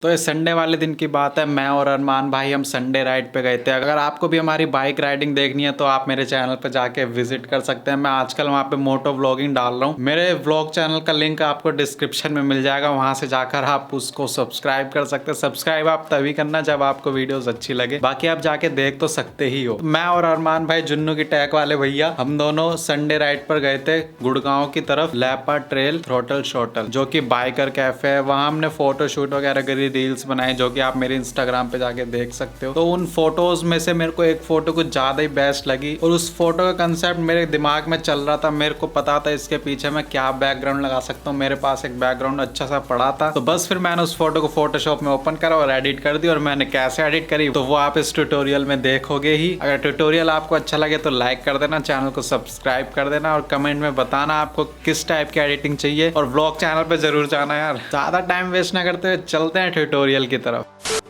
तो ये संडे वाले दिन की बात है, मैं और अरमान भाई हम संडे राइड पे गए थे। अगर आपको भी हमारी बाइक राइडिंग देखनी है तो आप मेरे चैनल पे जाके विजिट कर सकते हैं। मैं आजकल वहाँ पे मोटो व्लॉगिंग डाल रहा हूँ। मेरे व्लॉग चैनल का लिंक आपको डिस्क्रिप्शन में मिल जाएगा, वहां से जाकर आप उसको सब्सक्राइब कर सकते हैं। सब्सक्राइब आप तभी करना जब आपको वीडियोस अच्छी लगे, बाकी आप जाके देख तो सकते ही हो। मैं और अरमान भाई जुन्नू की टैग वाले भैया, हम दोनों संडे राइड पर गए थे गुड़गांव की तरफ, लैपा ट्रेल थ्रोटल शॉटल, जो कि बाइकर कैफे है। वहां हमने फोटो शूट वगैरह करी, रील्स बनाए, जो कि आप मेरे इंस्टाग्राम पे जाके देख सकते हो। तो उन फोटोज में से मेरे को एक फोटो कुछ ज्यादा ही बेस्ट लगी और उस फोटो का कंसेप्ट मेरे दिमाग में चल रहा था। मेरे को पता था इसके पीछे मैं क्या बैकग्राउंड लगा सकता हूँ। मेरे पास एक बैकग्राउंड अच्छा सा पड़ा था, तो बस फिर मैंने उस फोटो को फोटोशॉप में ओपन करा और एडिट कर दी। और मैंने कैसे एडिट करी तो वो आप इस ट्यूटोरियल में देखोगे ही। अगर ट्यूटोरियल आपको अच्छा लगे तो लाइक कर देना, चैनल को सब्सक्राइब कर देना और कमेंट में बताना आपको किस टाइप की एडिटिंग चाहिए। और व्लॉग चैनल पे जरूर जाना यार। ज्यादा टाइम वेस्ट ना करते हुए चलते हैं ट्यूटोरियल की तरफ।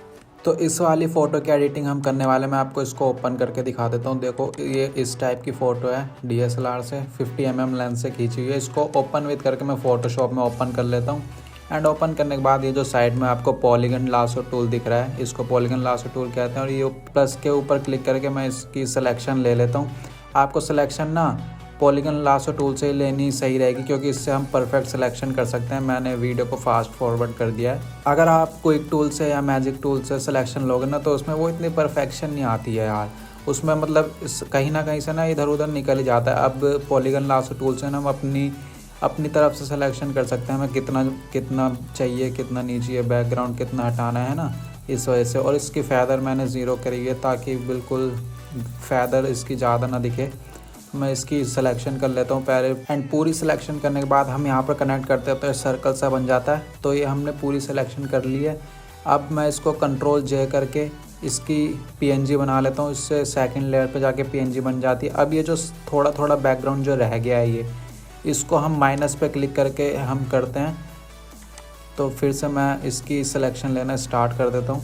तो इस वाली फ़ोटो की एडिटिंग हम करने वाले, मैं आपको इसको ओपन करके दिखा देता हूँ। देखो ये इस टाइप की फ़ोटो है, DSLR से 50mm लेंस से खींची हुई है। इसको ओपन विद करके मैं फ़ोटोशॉप में ओपन कर लेता हूँ। एंड ओपन करने के बाद ये जो साइड में आपको पॉलीगन लासो टूल दिख रहा है, इसको पॉलीगन लासो टूल कहते हैं। और ये प्लस के ऊपर क्लिक करके मैं इसकी सिलेक्शन ले लेता हूँ। आपको सिलेक्शन ना पॉलीगन लासो टूल से लेनी सही रहेगी, क्योंकि इससे हम परफेक्ट सिलेक्शन कर सकते हैं। मैंने वीडियो को फास्ट फॉरवर्ड कर दिया है। अगर आप क्विक टूल से या मैजिक टूल से सिलेक्शन लोगे ना, तो उसमें वो इतनी परफेक्शन नहीं आती है यार। उसमें मतलब कहीं ना कहीं से ना इधर उधर निकल ही जाता है। अब पॉलीगन लासो टूल से ना हम अपनी तरफ से सिलेक्शन कर सकते हैं, हमें कितना चाहिए, कितना नहीं चाहिए, बैकग्राउंड कितना हटाना है ना, इस वजह से। और इसकी फैदर मैंने ज़ीरो करी है ताकि बिल्कुल फैदर इसकी ज़्यादा ना दिखे। मैं इसकी सिलेक्शन कर लेता हूँ पहले। एंड पूरी सिलेक्शन करने के बाद हम यहाँ पर कनेक्ट करते हैं तो सर्कल सा बन जाता है। तो ये हमने पूरी सिलेक्शन कर ली है। अब मैं इसको Ctrl+J करके इसकी PNG बना लेता हूँ। इससे सेकंड लेयर पे जाके PNG बन जाती है। अब ये जो थोड़ा थोड़ा बैकग्राउंड जो रह गया है, ये इसको हम माइनस पे क्लिक करके हम करते हैं। तो फिर से मैं इसकी सिलेक्शन लेना स्टार्ट कर देता हूँ।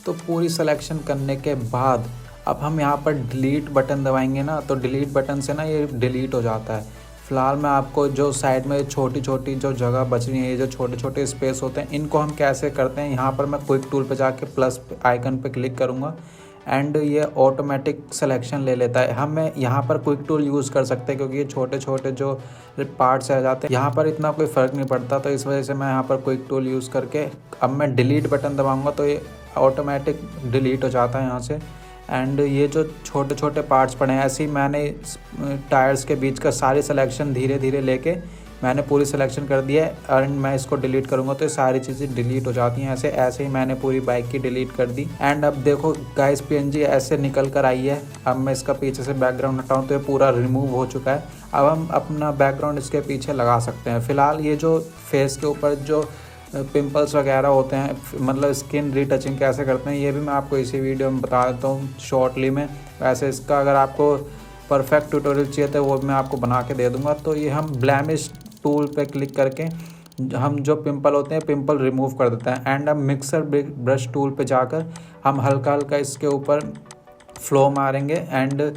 तो पूरी सिलेक्शन करने के बाद अब हम यहाँ पर डिलीट बटन दबाएंगे ना, तो डिलीट बटन से ना ये डिलीट हो जाता है। फ़िलहाल मैं आपको जो साइड में छोटी छोटी जो जगह बच रही है, ये जो छोटे छोटे स्पेस होते हैं, इनको हम कैसे करते हैं, यहाँ पर मैं क्विक टूल पे जाके प्लस आइकन पे क्लिक करूँगा एंड ये ऑटोमेटिक सिलेक्शन ले लेता है। हमें यहाँ पर क्विक टूल यूज़ कर सकते हैं, क्योंकि ये छोटे छोटे जो पार्ट्स रह जाते हैं, यहाँ पर इतना कोई फ़र्क नहीं पड़ता। तो इस वजह से मैं यहाँ पर क्विक टूल यूज़ करके अब मैं डिलीट बटन दबाऊँगा तो ये ऑटोमेटिक डिलीट हो जाता है यहाँ से। एंड ये जो छोटे छोटे पार्ट्स पड़े हैं, ऐसे ही मैंने टायर्स के बीच का सारी सिलेक्शन धीरे धीरे लेके मैंने पूरी सिलेक्शन कर दिया है। एंड मैं इसको डिलीट करूँगा तो ये सारी चीज़ें डिलीट हो जाती हैं। ऐसे ही मैंने पूरी बाइक की डिलीट कर दी। एंड अब देखो गाइस, PNG ऐसे निकल कर आई है। अब मैं इसका पीछे से बैकग्राउंड हटाऊँ तो ये पूरा रिमूव हो चुका है। अब हम अपना बैकग्राउंड इसके पीछे लगा सकते हैं। फ़िलहाल ये जो फेस के ऊपर जो पिंपल्स वगैरह होते हैं, मतलब स्किन रीटचिंग कैसे करते हैं, ये भी मैं आपको इसी वीडियो में बता देता हूँ शॉर्टली में। वैसे इसका अगर आपको परफेक्ट ट्यूटोरियल चाहिए तो वो मैं आपको बना के दे दूँगा। तो ये हम ब्लेमिश टूल पे क्लिक करके हम जो पिंपल होते हैं, पिंपल रिमूव कर देते हैं। एंड अब मिक्सर ब्रश टूल पे जाकर हम हल्का हल्का इसके ऊपर फ्लो मारेंगे। एंड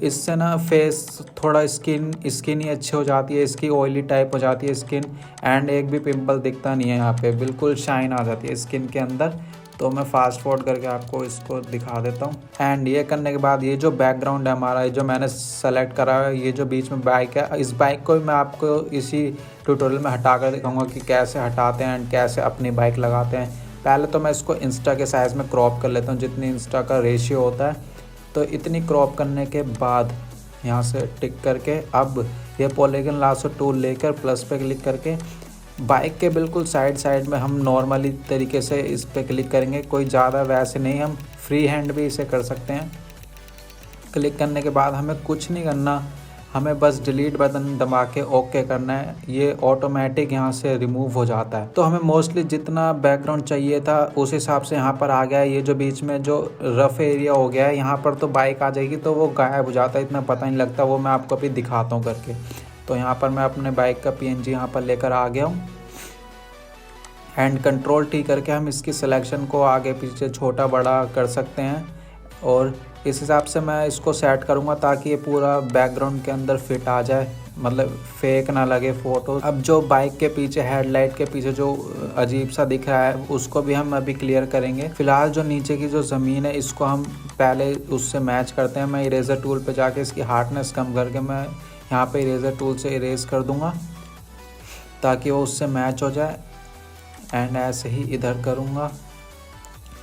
इससे ना फेस थोड़ा स्किन ही अच्छी हो जाती है, इसकी ऑयली टाइप हो जाती है स्किन। एंड एक भी पिंपल दिखता नहीं है, यहाँ पे बिल्कुल शाइन आ जाती है स्किन के अंदर। तो मैं फास्ट फॉरवर्ड करके आपको इसको दिखा देता हूँ। एंड ये करने के बाद ये जो बैकग्राउंड है हमारा, ये जो मैंने सेलेक्ट करा है, ये जो बीच में बाइक है, इस बाइक को मैं आपको इसी ट्यूटोरियल में हटा कर दिखाऊँगा कि कैसे हटाते हैं एंड कैसे अपनी बाइक लगाते हैं। पहले तो मैं इसको इंस्टा के साइज़ में क्रॉप कर लेता हूँ, जितनी इंस्टा का रेशियो होता है। तो इतनी क्रॉप करने के बाद यहाँ से टिक करके अब ये पॉलीगन लासो टूल लेकर प्लस पे क्लिक करके बाइक के बिल्कुल साइड में हम नॉर्मली तरीके से इस पे क्लिक करेंगे। कोई ज़्यादा वैसे नहीं, हम फ्री हैंड भी इसे कर सकते हैं। क्लिक करने के बाद हमें कुछ नहीं करना, हमें बस डिलीट बटन दबा के ओके करना है। ये ऑटोमेटिक यहाँ से रिमूव हो जाता है। तो हमें मोस्टली जितना बैकग्राउंड चाहिए था उस हिसाब से यहाँ पर आ गया है। ये जो बीच में जो रफ़ एरिया हो गया है, यहाँ पर तो बाइक आ जाएगी तो वो गायब हो जाता है, इतना पता नहीं लगता। वो मैं आपको अभी दिखाता हूँ करके। तो यहाँ पर मैं अपने बाइक का PNG यहाँ पर लेकर आ गया हूँ। एंड Ctrl+T करके हम इसकी सिलेक्शन को आगे पीछे छोटा बड़ा कर सकते हैं। और इस हिसाब से मैं इसको सेट करूँगा ताकि ये पूरा बैकग्राउंड के अंदर फिट आ जाए, मतलब फेक ना लगे फ़ोटो। अब जो बाइक के पीछे हेडलाइट के पीछे जो अजीब सा दिख रहा है उसको भी हम अभी क्लियर करेंगे। फिलहाल जो नीचे की जो ज़मीन है इसको हम पहले उससे मैच करते हैं। मैं इरेज़र टूल पे जाके इसकी हार्डनेस कम करके मैं यहाँ पे इरेज़र टूल से इरेज़ कर दूँगा ताकि वो उससे मैच हो जाए। एंड ऐसे ही इधर करूँगा।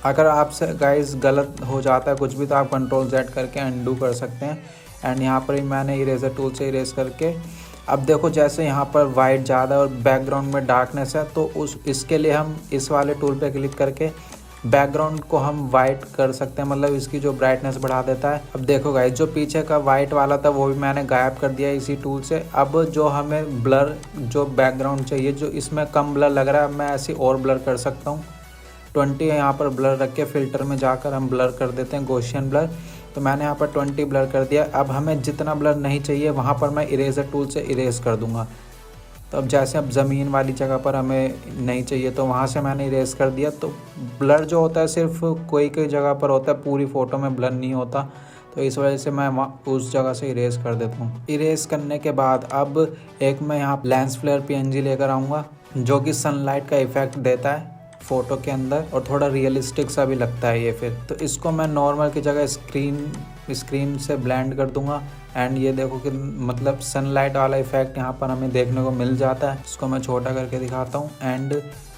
अगर आपसे गाइस गलत हो जाता है कुछ भी तो आप कंट्रोल Z करके अनडू कर सकते हैं। एंड यहाँ पर ही मैंने इरेज़र टूल से इरेज़ करके, अब देखो जैसे यहाँ पर वाइट ज़्यादा और बैकग्राउंड में डार्कनेस है तो इसके लिए हम इस वाले टूल पे क्लिक करके बैकग्राउंड को हम वाइट कर सकते हैं, मतलब इसकी जो ब्राइटनेस बढ़ा देता है। अब देखो गाइस जो पीछे का वाइट वाला था वो भी मैंने गायब कर दिया इसी टूल से। अब जो हमें ब्लर जो बैकग्राउंड चाहिए, जो इसमें कम ब्लर लग रहा है, मैं ऐसे और ब्लर कर सकता हूँ। 20 यहाँ पर ब्लर रख के फ़िल्टर में जाकर हम ब्लर कर देते हैं, गॉसियन ब्लर। तो मैंने यहाँ पर 20 ब्लर कर दिया। अब हमें जितना ब्लर नहीं चाहिए वहाँ पर मैं इरेज़र टूल से इरेज़ कर दूँगा। तो अब जैसे अब ज़मीन वाली जगह पर हमें नहीं चाहिए तो वहाँ से मैंने इरेज़ कर दिया। तो ब्लर जो होता है सिर्फ कोई कोई जगह पर होता है, पूरी फ़ोटो में ब्लर नहीं होता, तो इस वजह से मैं उस जगह से इरेज़ कर देता हूँ। इरेज़ करने के बाद अब एक मैं यहाँ लेंस फ्लेयर PNG लेकर आऊँगा जो कि सनलाइट का इफ़ेक्ट देता है फ़ोटो के अंदर और थोड़ा रियलिस्टिक सा भी लगता है ये। फिर तो इसको मैं नॉर्मल की जगह स्क्रीन से ब्लेंड कर दूंगा। एंड ये देखो कि मतलब सनलाइट वाला इफेक्ट यहाँ पर हमें देखने को मिल जाता है। इसको मैं छोटा करके दिखाता हूँ। एंड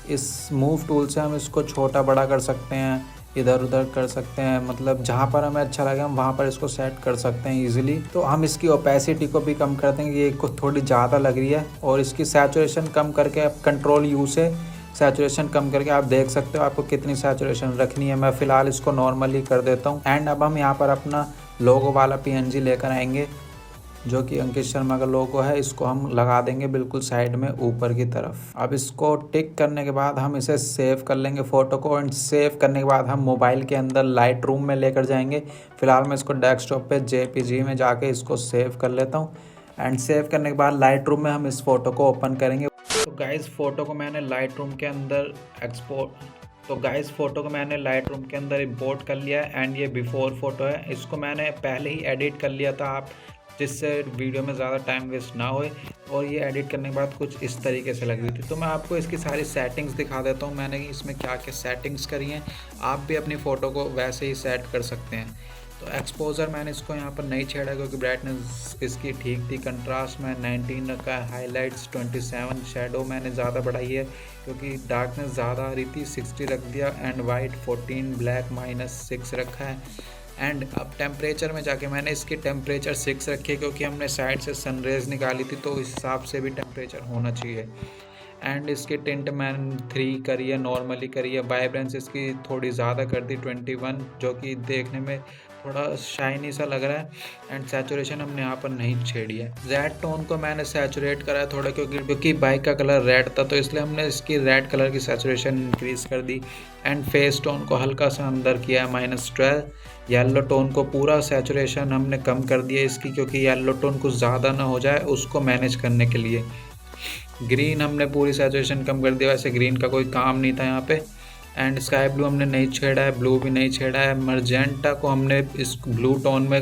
इस मूव टूल से हम इसको छोटा बड़ा कर सकते हैं, इधर उधर कर सकते हैं, मतलब जहाँ पर हमें अच्छा लगे हम वहाँ पर इसको सेट कर सकते हैं इजीली। तो हम इसकी ओपेसिटी को भी कम कर देंगे, ये को थोड़ी ज़्यादा लग रही है। और इसकी सैचुरेशन कम करके अब कंट्रोल U से सैचुरेशन कम करके आप देख सकते हो आपको कितनी सैचुरेशन रखनी है। मैं फ़िलहाल इसको नॉर्मली कर देता हूँ। एंड अब हम यहाँ पर अपना लोगो वाला PNG लेकर आएंगे जो कि अंकित शर्मा का लोगो है। इसको हम लगा देंगे बिल्कुल साइड में ऊपर की तरफ। अब इसको टिक करने के बाद हम इसे सेव कर लेंगे फ़ोटो को। एंड सेव करने के बाद हम मोबाइल के अंदर लाइट रूम में लेकर जाएंगे। फ़िलहाल मैं इसको डेस्कटॉप पे JPG में जाके इसको सेव कर लेता हूँ। एंड सेव करने के बाद लाइट रूम में हम इस फ़ोटो को ओपन करेंगे। तो गाइस फ़ोटो को मैंने लाइट रूम के अंदर इंपोर्ट कर लिया है। एंड ये बिफोर फ़ोटो है, इसको मैंने पहले ही एडिट कर लिया था आप जिससे वीडियो में ज़्यादा टाइम वेस्ट ना होए। और ये एडिट करने के बाद कुछ इस तरीके से लग रही थी। तो मैं आपको इसकी सारी सेटिंग्स दिखा देता हूँ, मैंने इसमें क्या क्या सेटिंग्स करी हैं। आप भी अपनी फ़ोटो को वैसे ही सेट कर सकते हैं। तो एक्सपोजर मैंने इसको यहाँ पर नहीं छेड़ा क्योंकि ब्राइटनेस इसकी ठीक थी। कंट्रास्ट मैं 19 रखा है, हाइलाइट्स 27, शेडो मैंने ज़्यादा बढ़ाई है क्योंकि डार्कनेस ज़्यादा आ रही थी, 60 रख दिया। एंड वाइट 14, ब्लैक -6 रखा है। एंड अब टेम्परेचर में जाके मैंने इसकी टेम्परेचर 6 रखी है क्योंकि हमने साइड से सनरेज निकाली थी तो इस हिसाब से भी टेम्परेचर होना चाहिए। एंड इसकी टिंट मैंने 3 करी है, नॉर्मली करी है। वाइब्रेंस इसकी थोड़ी ज़्यादा कर दी 21, जो कि देखने में थोड़ा शाइनी सा लग रहा है। एंड सैचुरेशन हमने यहाँ पर नहीं छेड़ी है। रेड टोन को मैंने सैचुरेट करा है थोड़ा क्योंकि बाइक का कलर रेड था तो इसलिए हमने इसकी रेड कलर की सैचुरेशन इंक्रीज़ कर दी। एंड फेस टोन को हल्का सा अंदर किया है -12। येलो टोन को पूरा सैचुरेशन हमने कम कर दिया इसकी क्योंकि येलो टोन कुछ ज़्यादा ना हो जाए उसको मैनेज करने के लिए। ग्रीन हमने पूरी सैचुरेशन कम कर दिया, वैसे ग्रीन का कोई काम नहीं था यहाँ पे। एंड स्काई ब्लू हमने नहीं छेड़ा है, ब्लू भी नहीं छेड़ा है। मर्जेंटा को हमने इस ब्लू टोन में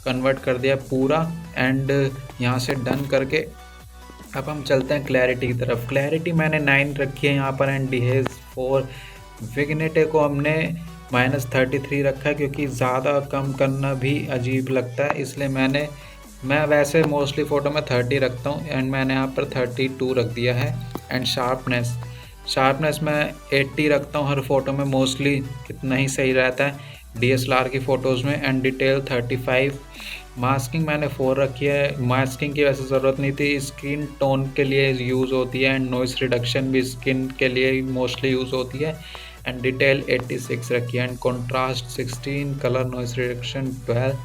कन्वर्ट कर दिया पूरा। एंड यहाँ से डन करके अब हम चलते हैं क्लैरिटी की तरफ। क्लैरिटी मैंने 9 रखी है यहाँ पर। एंड डिहेज 4। विग्नेटे को हमने -33 रखा है क्योंकि ज़्यादा कम करना भी अजीब लगता है, इसलिए मैं वैसे मोस्टली फ़ोटो में 30 रखता हूँ। एंड मैंने यहाँ पर 32 रख दिया है। एंड शार्पनेस मैं 80 रखता हूँ हर फ़ोटो में, मोस्टली कितना ही सही रहता है DSLR की फ़ोटोज़ में। And detail 35। मास्किंग मैंने 4 रखी है, मास्किंग की वैसे ज़रूरत नहीं थी, स्किन टोन के लिए यूज़ होती है। एंड नॉइस रिडक्शन भी स्किन के लिए मोस्टली यूज़ होती है। एंड डिटेल 86 रखी है। And contrast 16, colour noise reduction 12,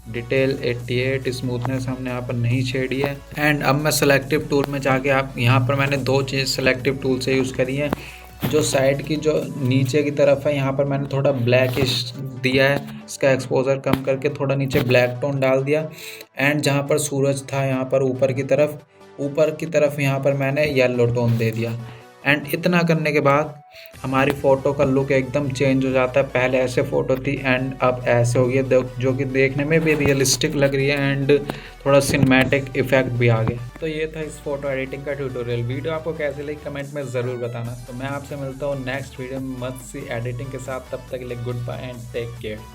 detail 88, smoothness हमने यहाँ पर नहीं छेड़ी है। एंड अब मैं सेलेक्टिव टूल में जाके आप यहाँ पर मैंने 2 चीज़ सेलेक्टिव टूल से यूज़ करी है। जो साइड की जो नीचे की तरफ है यहाँ पर मैंने थोड़ा ब्लैकिश दिया है, इसका एक्सपोजर कम करके थोड़ा नीचे ब्लैक टोन डाल दिया। एंड जहाँ पर सूरज था यहाँ पर ऊपर की तरफ यहाँ पर मैंने येलो टोन दे दिया। एंड इतना करने के बाद हमारी फ़ोटो का लुक एकदम चेंज हो जाता है। पहले ऐसे फ़ोटो थी एंड अब ऐसे हो गई है, जो कि देखने में भी रियलिस्टिक लग रही है एंड थोड़ा सिनेमैटिक इफ़ेक्ट भी आ गया। तो ये था इस फ़ोटो एडिटिंग का ट्यूटोरियल। वीडियो आपको कैसी लगी कमेंट में ज़रूर बताना। तो मैं आपसे मिलता हूँ नेक्स्ट वीडियो में मस्त सी एडिटिंग के साथ। तब तक के लिए goodbye and take care.